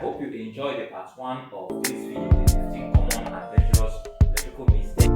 hope you enjoyed the part 1 of this video, the 15 common and dangerous electrical mistakes.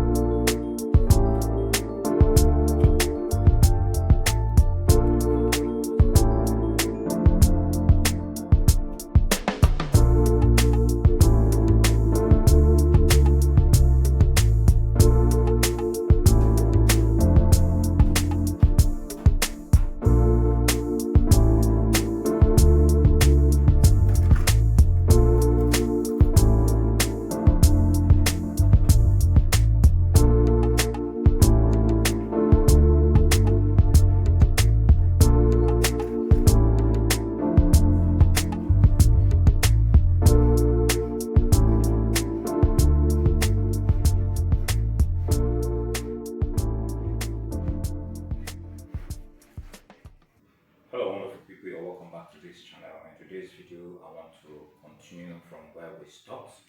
Hello wonderful people, you're welcome back to this channel. In today's video I want to continue from where we stopped.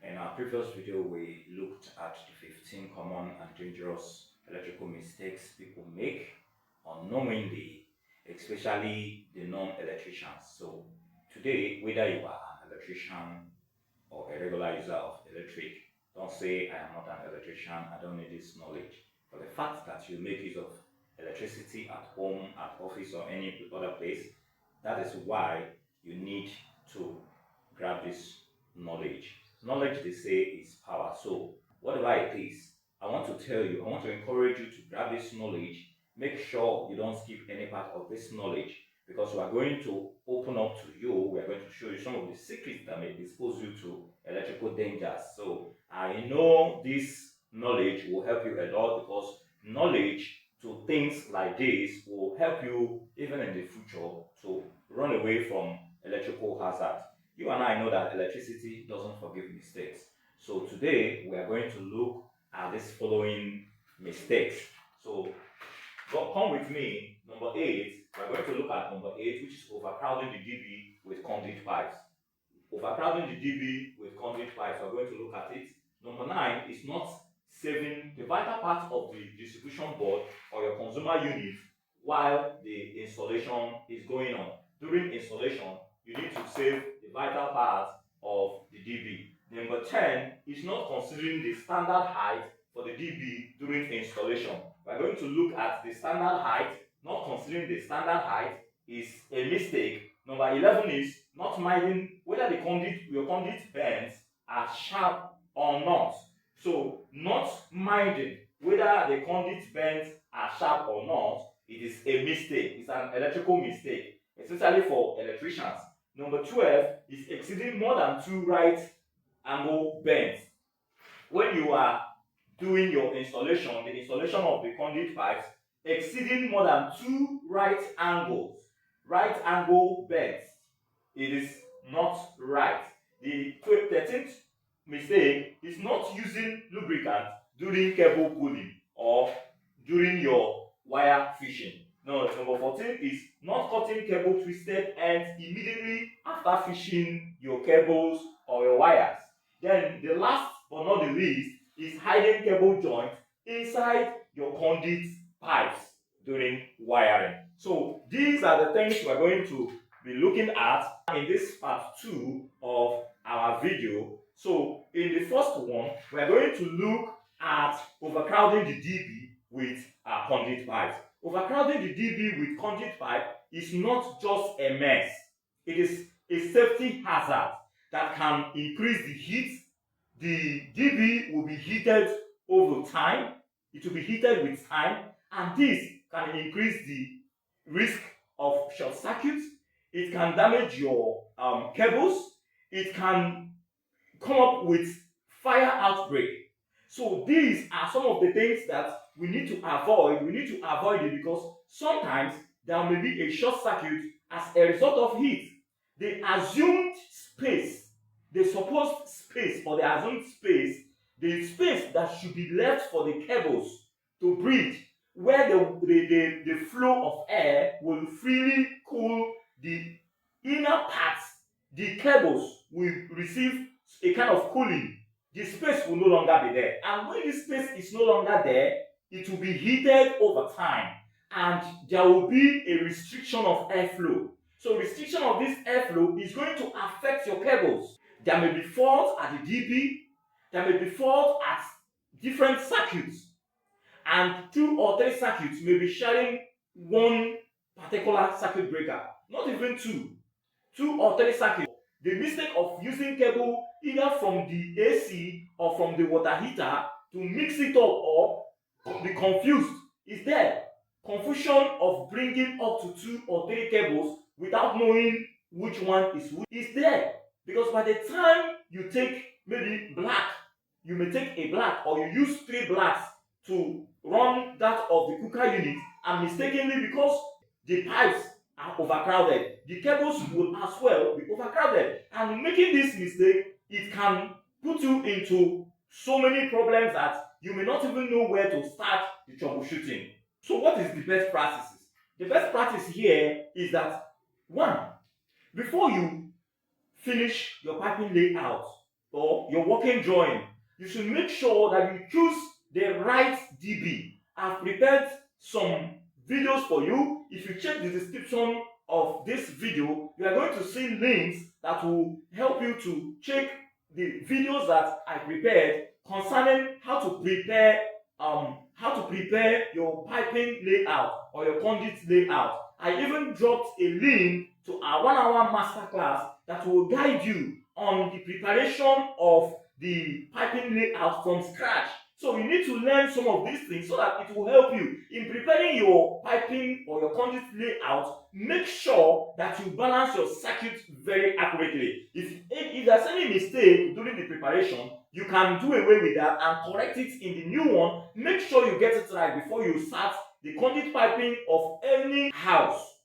In our previous video we looked at the 15 common and dangerous electrical mistakes people make unknowingly, especially the non-electricians. So today, whether you are an electrician or a regular user of electric, don't say I am not an electrician, I don't need this knowledge. For the fact that you make use of electricity at home, at office, or any other place, that is why you need to grab this knowledge. Knowledge, they say, is power. So whatever it is, I want to tell you, I want to encourage you to grab this knowledge. Make sure you don't skip any part of this knowledge, because we are going to open up to you, we are going to show you some of the secrets that may expose you to electrical dangers. So I know this knowledge will help you a lot, because knowledge to things like this will help you even in the future to run away from electrical hazards. You and I know that electricity doesn't forgive mistakes. So today we are going to look at these following mistakes. So come with me. Number 8, we are going to look at number 8, which is overcrowding the DB with conduit pipes. Overcrowding the DB with conduit pipes, we are going to look at it. Number 9 is not saving the vital part of the distribution board or your consumer unit while the installation is going on. During installation, you need to save the vital part of the DB. Number 10 is not considering the standard height for the DB during installation. We are going to look at the standard height. Not considering the standard height is a mistake. Number 11 is not minding whether your conduit bends are sharp or not. So, not minding whether the conduit bends are sharp or not, it is a mistake. It's an electrical mistake, especially for electricians. Number 12 is exceeding more than 2 right angle bends. When you are doing your installation, the installation of the conduit pipes, exceeding more than 2 right angle bends, it is not right. The 13th mistake is not using lubricant during cable pulling or during your wire fishing. No, number 14 is not cutting cable twisted ends immediately after fishing your cables or your wires. Then the last but not the least is hiding cable joint inside your conduit pipes during wiring. So these are the things we are going to be looking at in this part 2 of our video. So in the first one, we are going to look at overcrowding the DB with conduit pipes. Overcrowding the DB with conduit pipe is not just a mess. It is a safety hazard that can increase the heat. The DB will be heated over time. It will be heated with time, and this can increase the risk of short circuits. It can damage your cables. It can come up with fire outbreak. So these are some of the things that we need to avoid. We need to avoid it because sometimes there may be a short circuit as a result of heat. The assumed space, the supposed space or the assumed space, the space that should be left for the cables to breathe, where the flow of air will freely cool the inner parts, the cables will receive a kind of cooling. The space will no longer be there. And when the space is no longer there, it will be heated over time. And there will be a restriction of airflow. So restriction of this airflow is going to affect your cables. There may be faults at the DB, there may be faults at different circuits, and 2 or 3 circuits may be sharing one particular circuit breaker, not even 2 or 3 circuits. The mistake of using cable either from the AC or from the water heater to mix it up or be confused is there. Confusion of bringing up to 2 or 3 cables without knowing which one is which is there, because by the time you take maybe black, you may take a black or you use 3 blacks to run that of the cooker unit, and mistakenly, because the pipes are overcrowded, the cables will as well be overcrowded, and making this mistake, it can put you into so many problems that you may not even know where to start the troubleshooting. So what is the best practices? The best practice here is that 1, before you finish your piping layout or your working drawing, you should make sure that you choose the right DB. I've prepared some videos for you. If you check the description of this video, you are going to see links that will help you to check the videos that I prepared concerning how to prepare your piping layout or your conduit layout. I even dropped a link to our 1-hour masterclass that will guide you on the preparation of the piping layout from scratch. So you need to learn some of these things so that it will help you in preparing your piping or your conduit layout. Make sure that you balance your circuit very accurately. If there's any mistake during the preparation, you can do away with that and correct it in the new one. Make sure you get it right before you start the conduit piping of any house.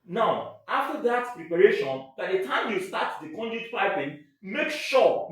Now, after that preparation, by the time you start the conduit piping, make sure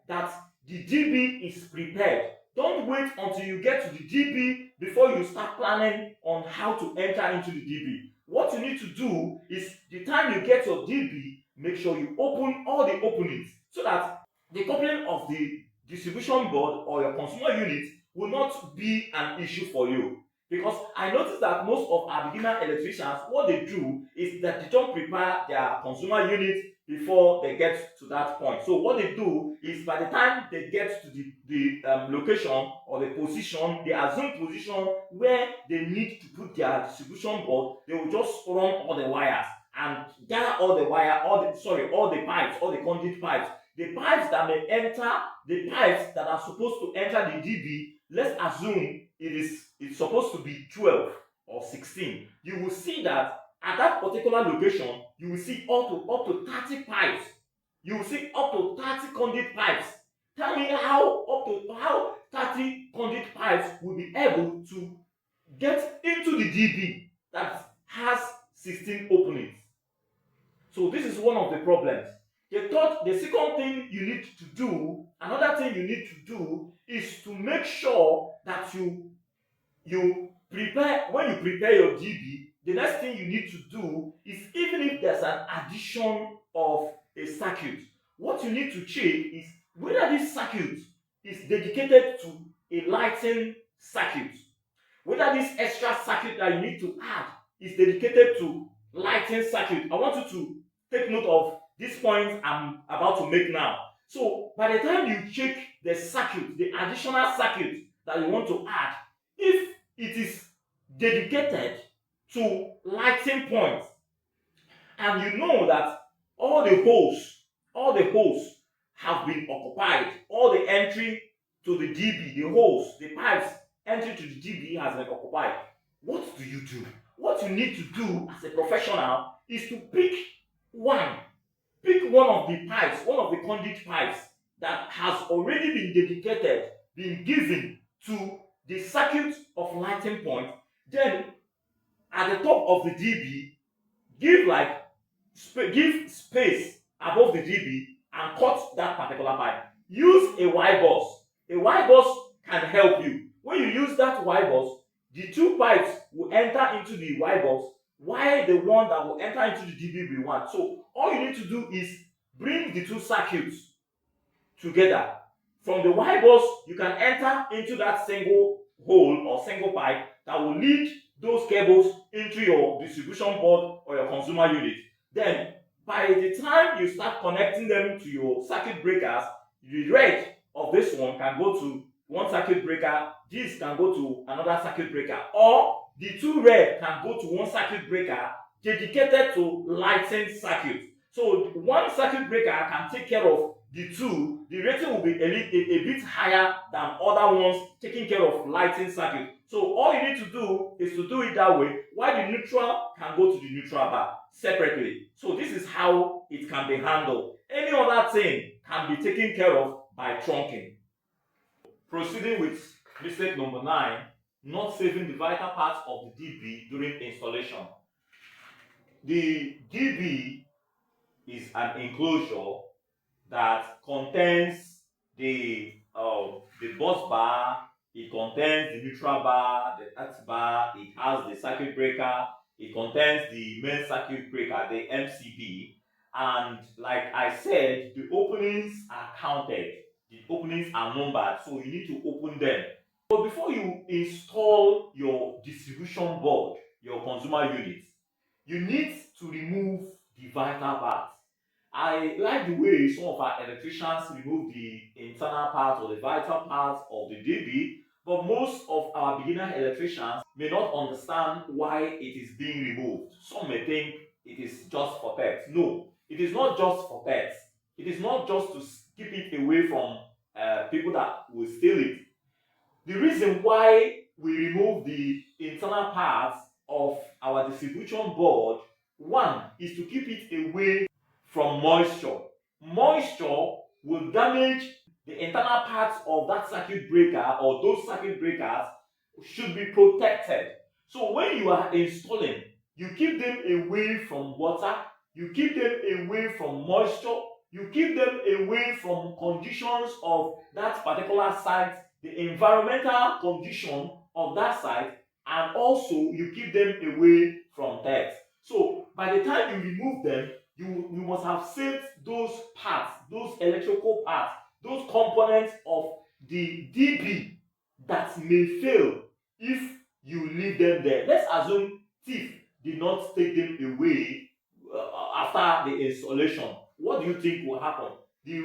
that the DB is prepared. Don't wait until you get to the DB before you start planning on how to enter into the DB. What you need to do is, the time you get your DB, make sure you open all the openings so that the coupling of the distribution board or your consumer unit will not be an issue for you. Because I noticed that most of our beginner electricians, what they do is that they don't prepare their consumer unit before they get to that point. So what they do is, by the time they get to the location or the position, the assumed position where they need to put their distribution board, they will just run all the wires and gather all the pipes, all the conduit pipes. The pipes that may enter, the pipes that are supposed to enter the DB, let's assume it's supposed to be 12 or 16. You will see that at that particular location, you will see up to 30 pipes. You will see up to 30 conduit pipes. Tell me how 30 conduit pipes will be able to get into the DB that has 16 openings. So this is one of the problems. The second thing you need to do, another thing you need to do, is to make sure that you prepare, when you prepare your DB, the next thing you need to do is, even if there's an addition of a circuit, what you need to check is whether this circuit is dedicated to a lighting circuit, whether this extra circuit that you need to add is dedicated to lighting circuit. I want you to take note of this point I'm about to make now. So by the time you check the circuit, the additional circuit that you want to add, if it is dedicated to lighting points, and you know that all the holes have been occupied, all the entry to the DB, the pipes entry to the DB has been occupied, what do you do? What you need to do as a professional is to pick one of the pipes, one of the conduit pipes that has already been dedicated, been given to the circuit of lighting point. Then at the top of the DB, give space above the DB and cut that particular pipe. Use a Y bus. A Y bus can help you. When you use that Y bus, the 2 pipes will enter into the Y bus, while the one that will enter into the DB will want. So all you need to do is bring the 2 circuits together. From the Y bus, you can enter into that single hole or single pipe that will lead those cables into your distribution board or your consumer unit. Then by the time you start connecting them to your circuit breakers, the red of this one can go to one circuit breaker, this can go to another circuit breaker, or the two red can go to one circuit breaker dedicated to lighting circuit. So one circuit breaker can take care of the two. The rating will be a bit higher than other ones taking care of lighting circuit. So all you need to do is to do it that way, while the neutral can go to the neutral bar separately. So this is how it can be handled. Any other thing can be taken care of by trunking. Proceeding with mistake number 9, not saving the vital parts of the DB during installation. The DB is an enclosure that contains the bus bar, it contains the neutral bar, the earth bar, it has the circuit breaker, it contains the main circuit breaker, the MCB, and like I said, the openings are counted, the openings are numbered, so you need to open them. But before you install your distribution board, your consumer unit, you need to remove the vital parts. I like the way some of our electricians remove the internal parts or the vital parts of the DB, but most of our beginner electricians may not understand why it is being removed. Some may think it is just for pets. No, it is not just for pets. It is not just to keep it away from people that will steal it. The reason why we remove the internal parts of our distribution board, one, is to keep it away from moisture. Moisture will damage the internal parts of that circuit breaker, or those circuit breakers should be protected. So when you are installing, you keep them away from water, you keep them away from moisture, you keep them away from conditions of that particular site, the environmental condition of that site, and also you keep them away from theft. So by the time you remove them, you must have saved those parts, those electrical parts, those components of the DB that may fail if you leave them there. Let's assume thief did not take them away after the installation. What do you think will happen? There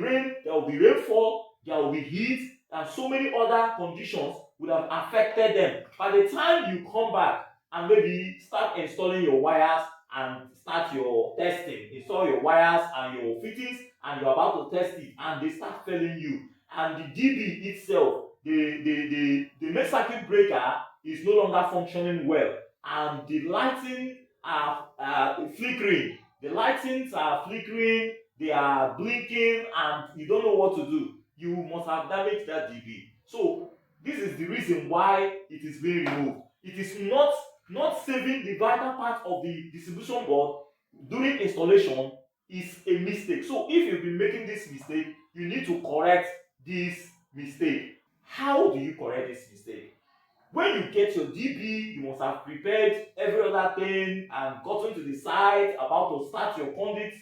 will be rainfall, there will be heat, and so many other conditions would have affected them. By the time you come back and maybe start installing your wires and start your testing, install your wires and your fittings, and you're about to test it, and they start failing you, and the DB itself, the main circuit breaker is no longer functioning well, and the lighting are flickering. The lightings are flickering, they are blinking, and you don't know what to do. You must have damaged that DB. So this is the reason why it is being removed. It is not saving the vital part of the distribution board during installation is a mistake. So if you've been making this mistake, you need to correct this mistake. How do you correct this mistake? When you get your DB, you must have prepared every other thing and gotten to the site, about to start your conduit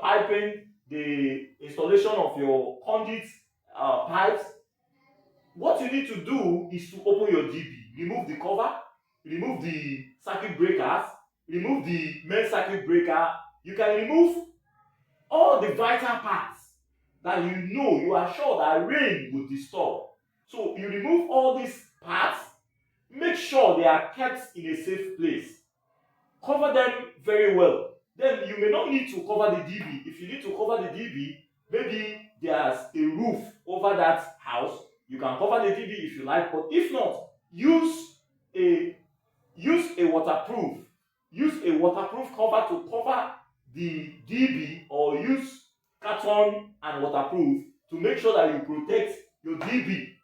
piping, the installation of your conduit pipes. What you need to do is to open your DB, remove the cover, remove the circuit breakers, remove the main circuit breaker. You can remove all the vital parts that you are sure that rain will disturb. So you remove all these parts, make sure they are kept in a safe place. Cover them very well. Then you may not need to cover the DB. If you need to cover the DB, maybe there's a roof over that house. You can cover the DB if you like, but if not, use a waterproof cover to cover the DB, or use carton and waterproof to make sure that you protect your DB.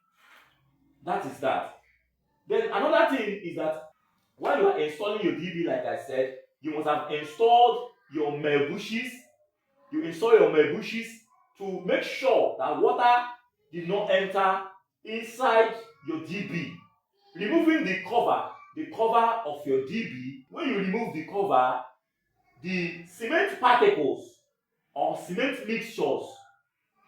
That is that. Then another thing is that while you are installing your DB, like I said, you must have installed your male bushes. You install your male bushes to make sure that water did not enter inside your DB. Removing the cover of your DB, when you remove the cover, the cement particles or cement mixtures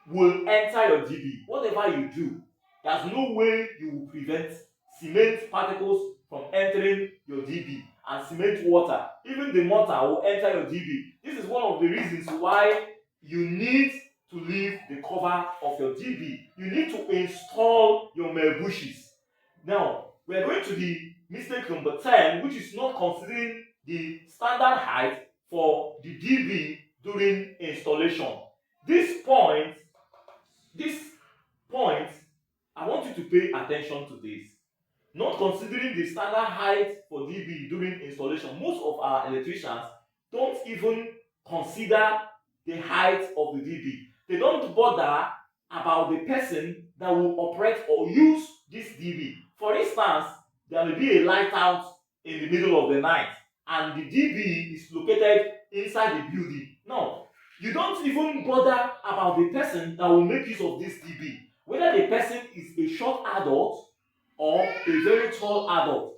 will enter your DB. Whatever you do, there's no way you will prevent cement particles from entering your DB and cement water. Even the mortar will enter your DB. This is one of the reasons why you need to leave the cover of your DB. You need to install your male bushes. Now, we are going to the mistake number 10, which is not considering the standard height for the DB during installation. This point, I want you to pay attention to this. Not considering the standard height for DB during installation, most of our electricians don't even consider the height of the DB. They don't bother about the person that will operate or use this DB. For instance, there may be a light out in the middle of the night and the DB is located inside the building. Now, you don't even bother about the person that will make use of this DB. Whether the person is a short adult or a very tall adult.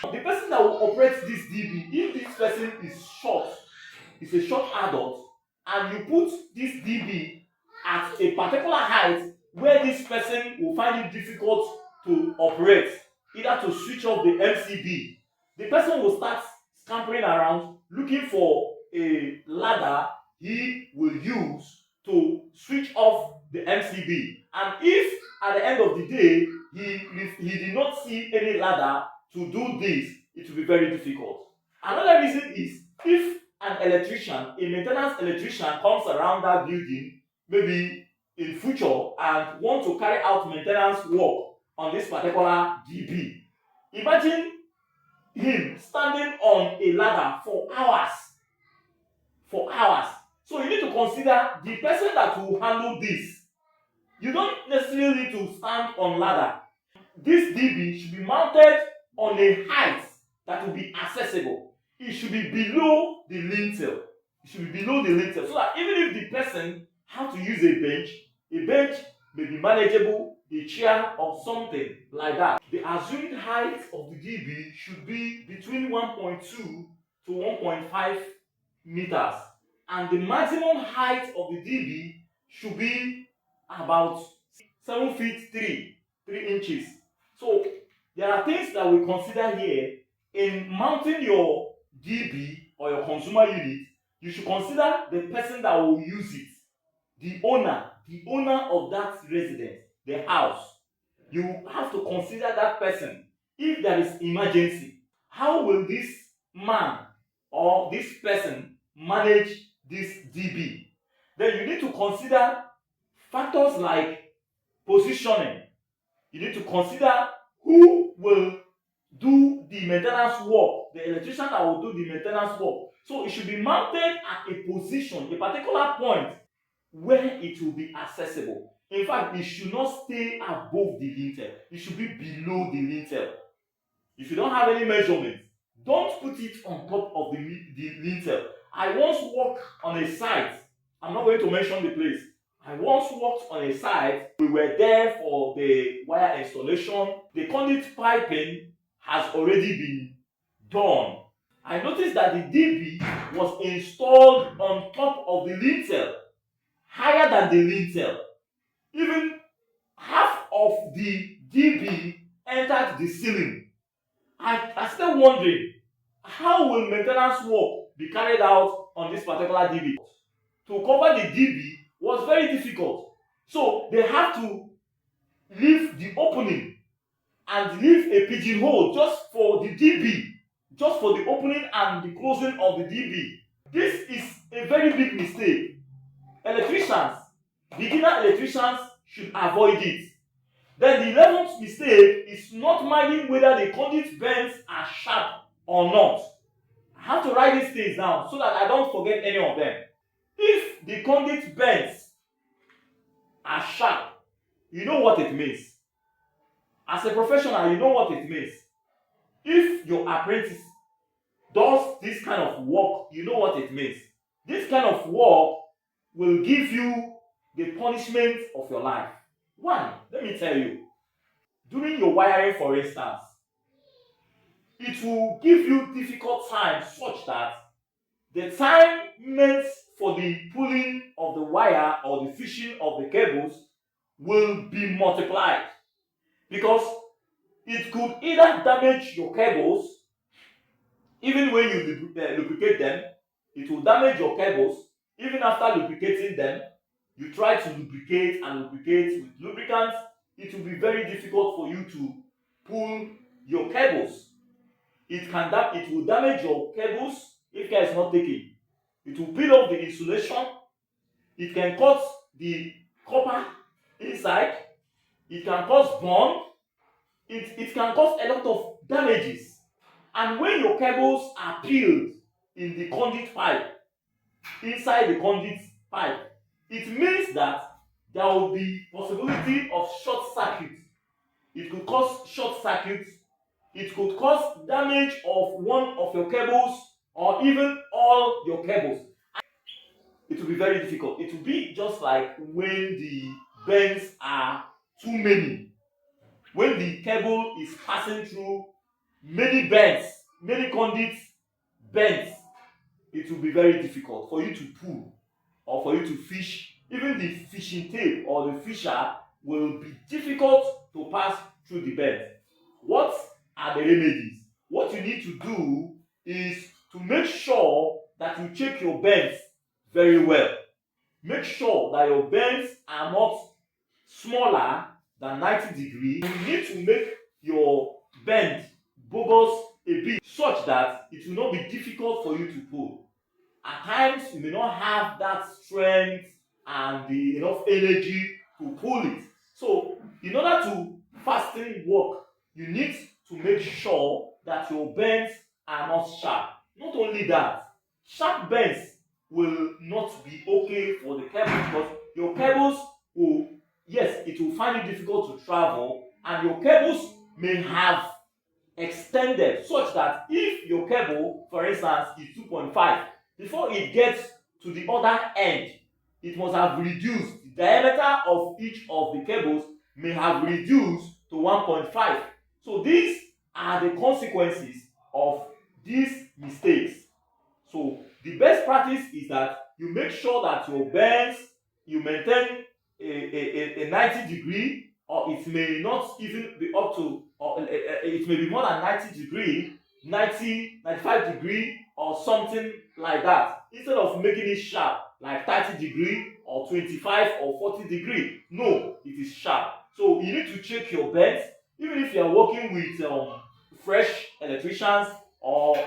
The person that will operate this DB, if this person is a short adult, and you put this DB at a particular height where this person will find it difficult to operate, either to switch off the MCB, the person will start scampering around looking for a ladder he will use to switch off the MCB. And if at the end of the day he did not see any ladder to do this, it will be very difficult. Another reason is if an electrician, a maintenance electrician, comes around that building, maybe in future, and want to carry out maintenance work on this particular DB. Imagine him standing on a ladder for hours. So you need to consider the person that will handle this. You don't necessarily need to stand on ladder. This DB should be mounted on a height that will be accessible. It should be below the lintel. So that even if the person has to use a bench may be manageable, a chair or something like that. The assumed height of the DB should be between 1.2 to 1.5 meters. And the maximum height of the DB should be about 7 feet 3 inches. So there are things that we consider here in mounting your DB or your consumer unit. You should consider the person that will use it, the owner of that residence, the house. You have to consider that person. If there is emergency, how will this man or this person manage this DB? Then you need to consider factors like positioning. You need to consider who will do the maintenance work, the electrician that will do the maintenance work. So it should be mounted at a position, a particular point where it will be accessible. In fact, it should not stay above the lintel. It should be below the lintel. If you don't have any measurement, don't put it on top of the lintel. I once worked on a site. I'm not going to mention the place. I once worked on a site. We were there for the wire installation. The conduit piping has already been done. I noticed that the DB was installed on top of the lintel, higher than the lintel. Even half of the DB entered the ceiling. I started wondering, how will maintenance work be carried out on this particular DB? To cover the DB was very difficult. So they have to leave the opening and leave a pigeonhole just for the DB, just for the opening and the closing of the DB. This is a very big mistake. Beginner electricians should avoid it. Then the 11th mistake is not minding whether the conduit bends are sharp or not. I have to write these things down so that I don't forget any of them. If the conduit bends are sharp, you know what it means. As a professional, you know what it means. If your apprentice does this kind of work, you know what it means. This kind of work will give you the punishment of your life. One, let me tell you, during your wiring, for instance, it will give you difficult times such that the time meant for the pulling of the wire or the fishing of the cables will be multiplied. Because It could either damage your cables, even when you lubricate them, it will damage your cables. Even after lubricating them, you try to lubricate and lubricate with lubricants, it will be very difficult for you to pull your cables. It will damage your cables if care is not taken. It will peel off the insulation. It can cut the copper inside. It can cause burn. It can cause a lot of damages. And when your cables are peeled in the conduit pipe, inside the conduit pipe, it means that there will be possibility of short circuit. It could cause short circuit. It could cause damage of one of your cables or even all your cables. It will be very difficult. It will be just like when the bends are too many. When the cable is passing through many bends, many conduits bends, it will be very difficult for you to pull or for you to fish. Even the fishing tape or the fisher will be difficult to pass through the bend. What are the remedies? What you need to do is to make sure that you check your bends very well. Make sure that your bends are not smaller than 90 degrees. You need to make your bend bogus a bit such that it will not be difficult for you to pull. At times you may not have that strength and the enough energy to pull it. So in order to fasten work, you need to make sure that your bends are not sharp. Not only that, sharp bends will not be okay for the cable because your cables will, yes, it will find it difficult to travel, and your cables may have extended such that if your cable, for instance, is 2.5, before it gets to the other end, it must have reduced. The diameter of each of the cables may have reduced to 1.5. So these are the consequences of these mistakes. So the best practice is that you make sure that your bends, you maintain a 90 degree, or it may not even be up to, or it may be more than 90 degree, 95 degree or something like that, instead of making it sharp like 30 degree or 25 or 40 degree. No, it is sharp. So you need to check your bends. Even if you are working with fresh electricians or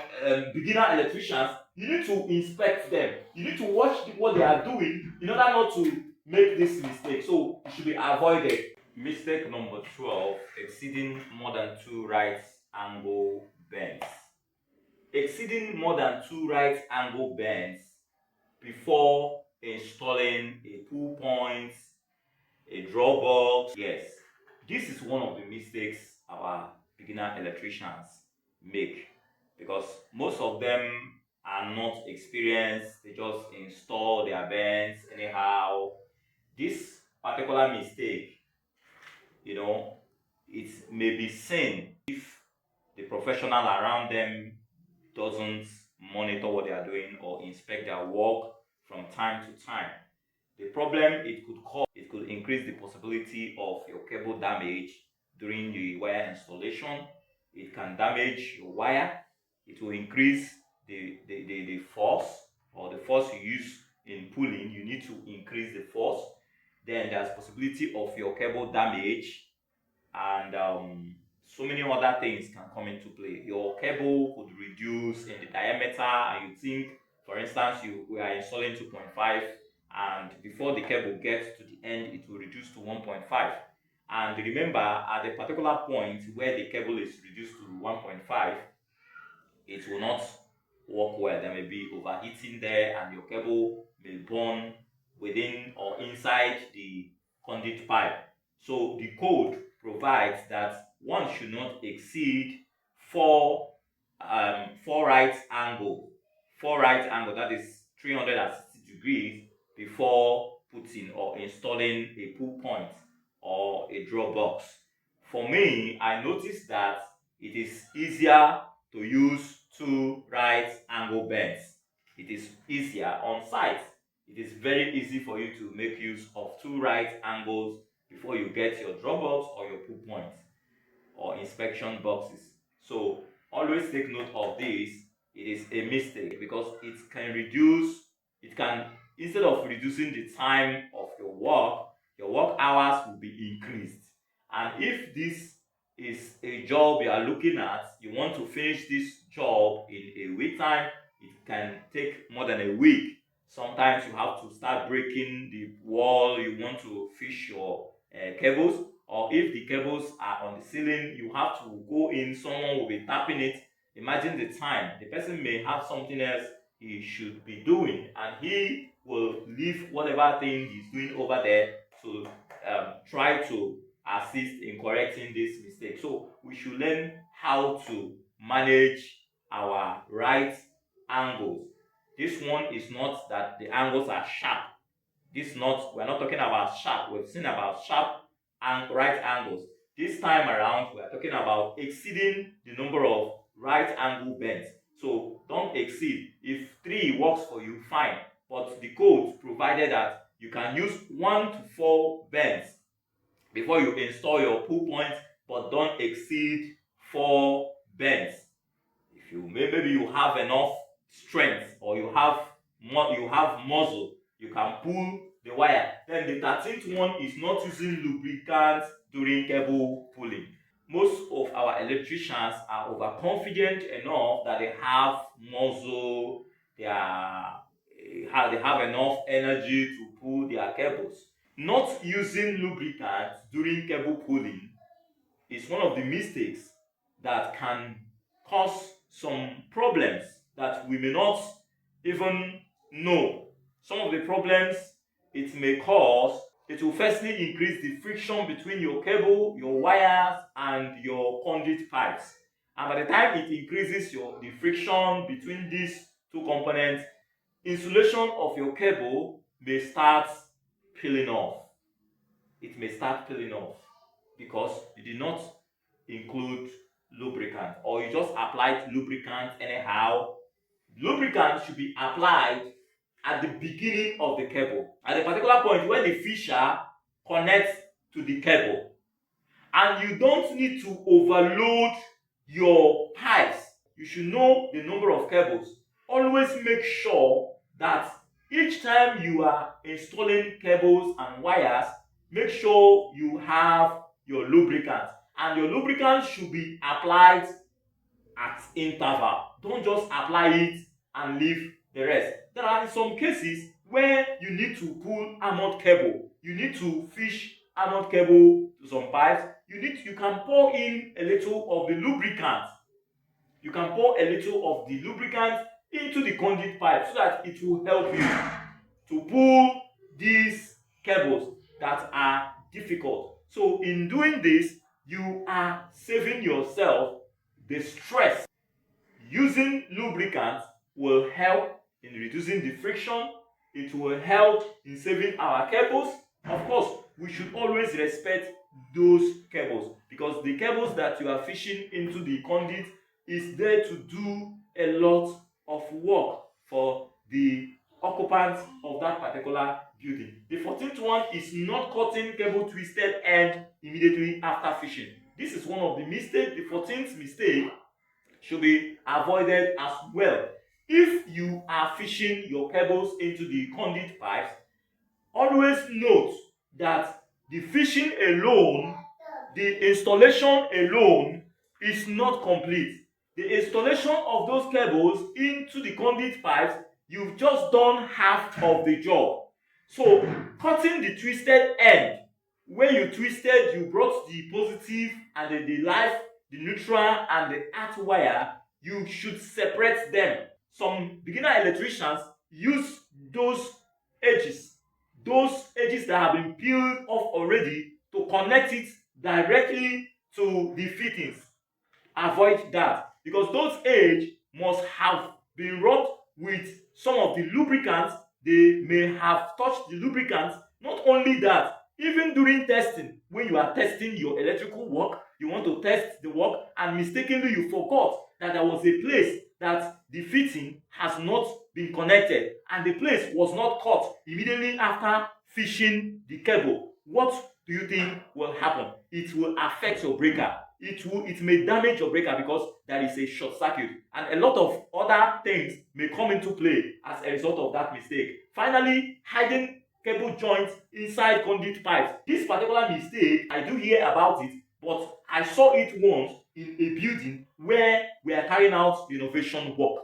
beginner electricians, you need to inspect them. You need to watch what they are doing in order not to make this mistake. So it should be avoided. Mistake number 12, exceeding more than 2 right angle bends. Exceeding more than 2 right angle bends before installing a pull point, a draw box. Yes, this is one of the mistakes our beginner electricians make, because most of them are not experienced. They just install their bends anyhow. This particular mistake, it may be seen if the professional around them doesn't monitor what they are doing or inspect their work from time to time. The problem it could cause, it could increase the possibility of your cable damage during the wire installation. It can damage your wire. It will increase the force, or the force you use in pulling. You need to increase the force. Then there's possibility of your cable damage, and so many other things can come into play. Your cable could reduce in the diameter, and you think, for instance, we are installing 2.5, and before the cable gets to the end, it will reduce to 1.5. And remember, at a particular point where the cable is reduced to 1.5, it will not work well. There may be overheating there, and your cable may burn within or inside the conduit pipe. So the code provides that one should not exceed four right angle, that is 360 degrees, before putting or installing a pull point or a draw box. For me, I noticed that it is easier to use 2 right angle bends. It is easier on site. It is very easy for you to make use of 2 right angles before you get your draw box or your pull point. or inspection boxes. So always take note of this. It is a mistake because it can, instead of reducing the time of your work hours will be increased. And if this is a job you are looking at, you want to finish this job in a week time, it can take more than a week. Sometimes you have to start breaking the wall you want to fish your cables, or if the cables are on the ceiling, you have to go in, someone will be tapping it. Imagine the time. The person may have something else he should be doing, and he will leave whatever thing he's doing over there to try to assist in correcting this mistake. So we should learn how to manage our right angles. This one is not that the angles are sharp. We're not talking about sharp. We've seen about sharp and right angles. This time around, we are talking about exceeding the number of right angle bends. So don't exceed. If 3 works for you, fine. But the code provided that you can use 1 to 4 bends before you install your pull point, but don't exceed 4 bends. If you maybe you have enough strength, or you have muscle, you can pull the wire. Then the 13th one is not using lubricant during cable pulling. Most of our electricians are overconfident enough that they have muscle, they have enough energy to pull their cables. Not using lubricant during cable pulling is one of the mistakes that can cause some problems that we may not even know. Some of the problems it may cause, it will firstly increase the friction between your cable, your wires, and your conduit pipes. And by the time it increases the friction between these two components, insulation of your cable may start peeling off. It may start peeling off because you did not include lubricant, or you just applied lubricant anyhow. Lubricant should be applied at the beginning of the cable, at a particular point when the fisher connects to the cable. And you don't need to overload your pipes. You should know the number of cables. Always make sure that each time you are installing cables and wires, make sure you have your lubricant. And your lubricant should be applied at interval. Don't just apply it and leave the rest. There are some cases where you need to pull armored cable. You need to fish armored cable to some pipes. You can pour in a little of the lubricant. You can pour a little of the lubricant into the conduit pipe so that it will help you to pull these cables that are difficult. So in doing this, you are saving yourself the stress. Using lubricant will help in reducing the friction. It will help in saving our cables. Of course, we should always respect those cables, because the cables that you are fishing into the conduit is there to do a lot of work for the occupants of that particular building. The 14th one is not cutting cable twisted end immediately after fishing. This is one of the mistakes. The 14th mistake should be avoided as well. If you are fishing your cables into the conduit pipes, always note that the fishing alone, the installation alone is not complete. The installation of those cables into the conduit pipes, you've just done half of the job. So cutting the twisted end, when you twisted, you brought the positive and the live, the neutral and the earth wire, you should separate them. Some beginner electricians use those edges that have been peeled off already, to connect it directly to the fittings. Avoid that, because those edges must have been rubbed with some of the lubricants. They may have touched the lubricants. Not only that, even during testing, when you are testing your electrical work, you want to test the work and mistakenly you forgot that there was a place that the fitting has not been connected, and the place was not cut immediately after fishing the cable. What do you think will happen? It will affect your breaker. it may damage your breaker because there is a short circuit, and a lot of other things may come into play as a result of that mistake. Finally, hiding cable joints inside conduit pipes. This particular mistake, I do hear about it, but I saw it once in a building where we are carrying out renovation work.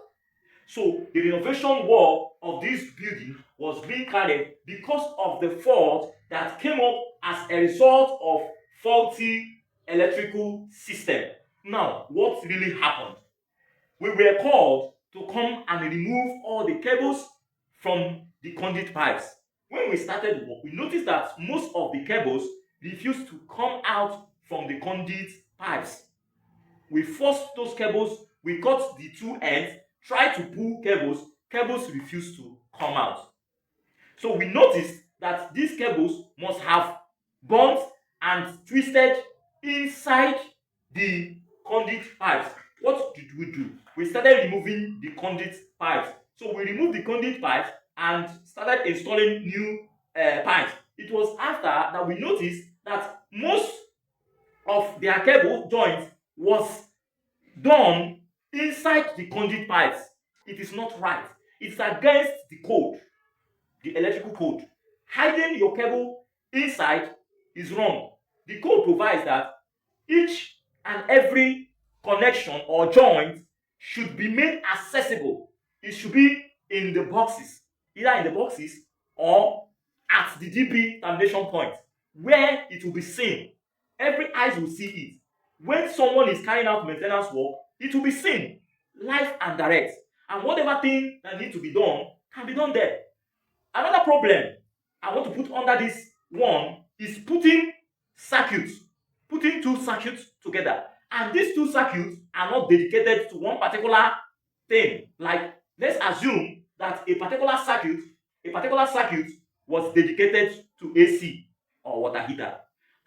So the renovation work of this building was being carried because of the fault that came up as a result of faulty electrical system. Now, what really happened? We were called to come and remove all the cables from the conduit pipes. When we started work, we noticed that most of the cables refused to come out from the conduit pipes. We forced those cables, we cut the two ends, tried to pull cables refused to come out. So we noticed that these cables must have burnt and twisted inside the conduit pipes. What did we do? We started removing the conduit pipes. So we removed the conduit pipes and started installing new pipes. It was after that we noticed that most of their cable joints was done inside the conduit pipes. It is not right. It's against the code, the electrical code. Hiding your cable inside is wrong. The code provides that each and every connection or joint should be made accessible. It should be in the boxes, either in the boxes or at the DP termination point, where it will be seen. Every eyes will see it. When someone is carrying out maintenance work, it will be seen live and direct, and whatever thing that needs to be done can be done there. Another problem I want to put under this one is putting two circuits together, and these two circuits are not dedicated to one particular thing. Like, let's assume that a particular circuit was dedicated to AC or water heater,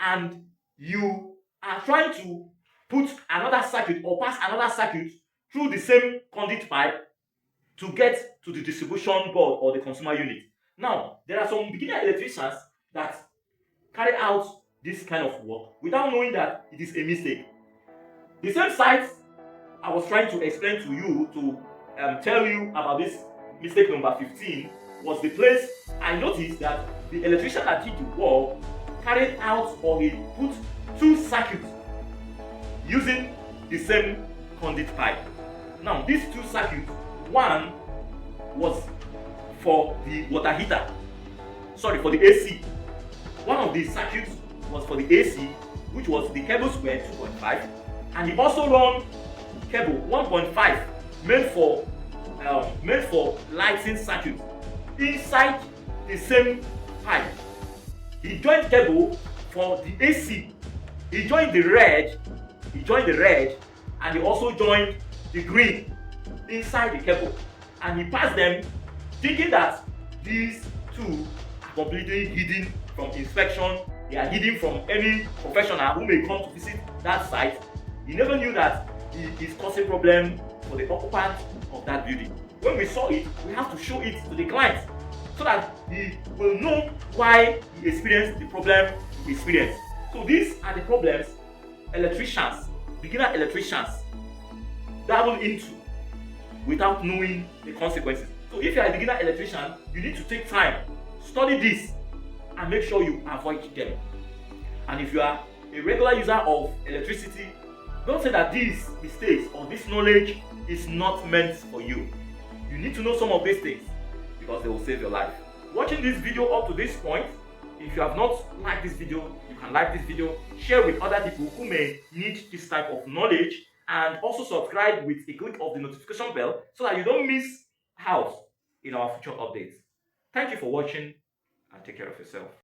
and you are trying to put another circuit or pass another circuit through the same conduit pipe to get to the distribution board or the consumer unit. Now, there are some beginner electricians that carry out this kind of work without knowing that it is a mistake. The same site I was trying to explain to you to tell you about this mistake number 15 was the place I noticed that the electrician that did the work carried out or he put two circuits using the same conduit pipe. Now, these two circuits, one was for the water heater, for the AC. One of the circuits was for the AC, which was the cable square 2.5, and he also run cable 1.5 meant for lighting circuit inside the same pipe. He joined cable for the AC. He joined the red, and he also joined the green inside the cable, and he passed them thinking that these two are completely hidden from inspection. They are hidden from any professional who may come to visit that site. He never knew that he is causing problem for the occupant of that building. When we saw it, we have to show it to the client so that he will know why he experienced the problem he experienced. So these are the problems beginner electricians dabble into without knowing the consequences. So if you are a beginner electrician, you need to take time, study this, and make sure you avoid them. And if you are a regular user of electricity, don't say that these mistakes or this knowledge is not meant for you. You need to know some of these things because they will save your life. Watching this video up to this point, if you have not liked this video, you can like this video, share with other people who may need this type of knowledge, and also subscribe with a click of the notification bell so that you don't miss out in our future updates. Thank you for watching, and take care of yourself.